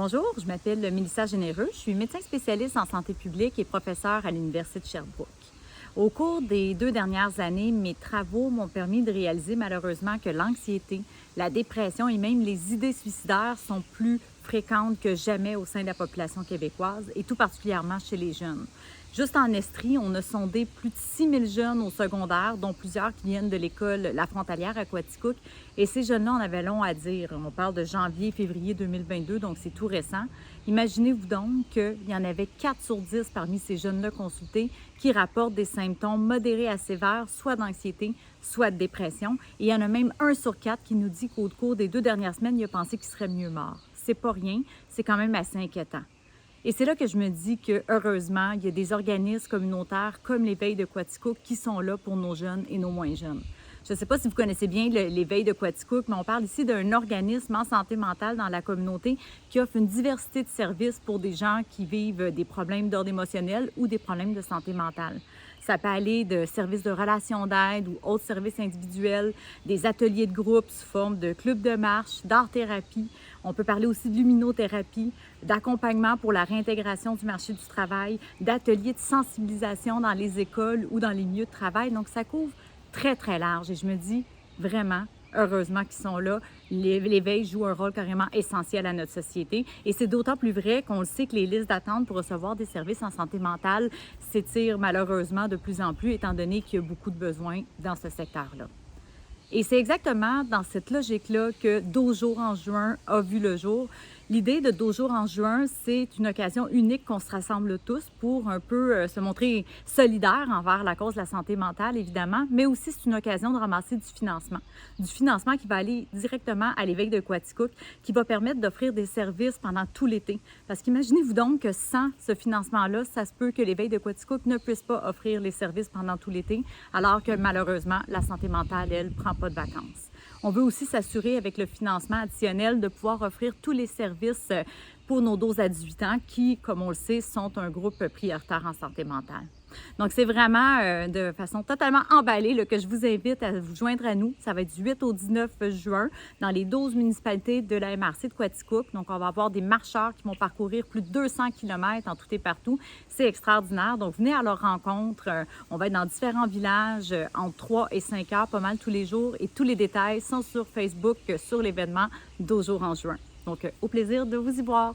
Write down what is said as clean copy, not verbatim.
Bonjour, je m'appelle Mélissa Généreux. Je suis médecin spécialiste en santé publique et professeure à l'Université de Sherbrooke. Au cours des 2 dernières années, mes travaux m'ont permis de réaliser malheureusement que l'anxiété, la dépression et même les idées suicidaires sont plus fréquentes que jamais au sein de la population québécoise et tout particulièrement chez les jeunes. Juste en Estrie, on a sondé plus de 6000 jeunes au secondaire, dont plusieurs qui viennent de l'école La Frontalière à Quaticook. Et ces jeunes-là, on avait long à dire. On parle de janvier, février 2022, donc c'est tout récent. Imaginez-vous donc qu'il y en avait 4 sur 10 parmi ces jeunes-là consultés qui rapportent des symptômes modérés à sévères, soit d'anxiété, soit de dépression. Et il y en a même 1 sur 4 qui nous dit qu'au cours des 2 dernières semaines, il a pensé qu'il serait mieux mort. C'est pas rien, c'est quand même assez inquiétant. Et c'est là que je me dis que, heureusement, il y a des organismes communautaires comme les Veilles de Quaticook qui sont là pour nos jeunes et nos moins jeunes. Je ne sais pas si vous connaissez bien les Veilles de Quaticook, mais on parle ici d'un organisme en santé mentale dans la communauté qui offre une diversité de services pour des gens qui vivent des problèmes d'ordre émotionnel ou des problèmes de santé mentale. Ça peut aller de services de relations d'aide ou autres services individuels, des ateliers de groupe sous forme de clubs de marche, d'art-thérapie. On peut parler aussi de luminothérapie, d'accompagnement pour la réintégration du marché du travail, d'ateliers de sensibilisation dans les écoles ou dans les milieux de travail. Donc, ça couvre très, très large. Et je me dis vraiment, heureusement qu'ils sont là. Les veilles jouent un rôle carrément essentiel à notre société. Et c'est d'autant plus vrai qu'on le sait que les listes d'attente pour recevoir des services en santé mentale s'étirent malheureusement de plus en plus, étant donné qu'il y a beaucoup de besoins dans ce secteur-là. Et c'est exactement dans cette logique-là que Dojo en juin a vu le jour. L'idée de Dojo en juin, c'est une occasion unique qu'on se rassemble tous pour un peu se montrer solidaires envers la cause de la santé mentale, évidemment, mais aussi c'est une occasion de ramasser du financement. Du financement qui va aller directement à l'évêque de Quaticook, qui va permettre d'offrir des services pendant tout l'été. Parce qu'imaginez-vous donc que sans ce financement-là, ça se peut que l'évêque de Quaticook ne puisse pas offrir les services pendant tout l'été, alors que malheureusement, la santé mentale, elle, prend pas de vacances. On veut aussi s'assurer avec le financement additionnel de pouvoir offrir tous les services pour nos 12 à 18 ans qui, comme on le sait, sont un groupe prioritaire en santé mentale. Donc, c'est vraiment de façon totalement emballée là, que je vous invite à vous joindre à nous. Ça va être du 8 au 19 juin dans les 12 municipalités de la MRC de Quaticook. Donc, on va avoir des marcheurs qui vont parcourir plus de 200 km en tout et partout. C'est extraordinaire. Donc, venez à leur rencontre. On va être dans différents villages entre 3 et 5 heures, pas mal tous les jours. Et tous les détails sont sur Facebook sur l'événement Dojo en juin. Donc, au plaisir de vous y voir.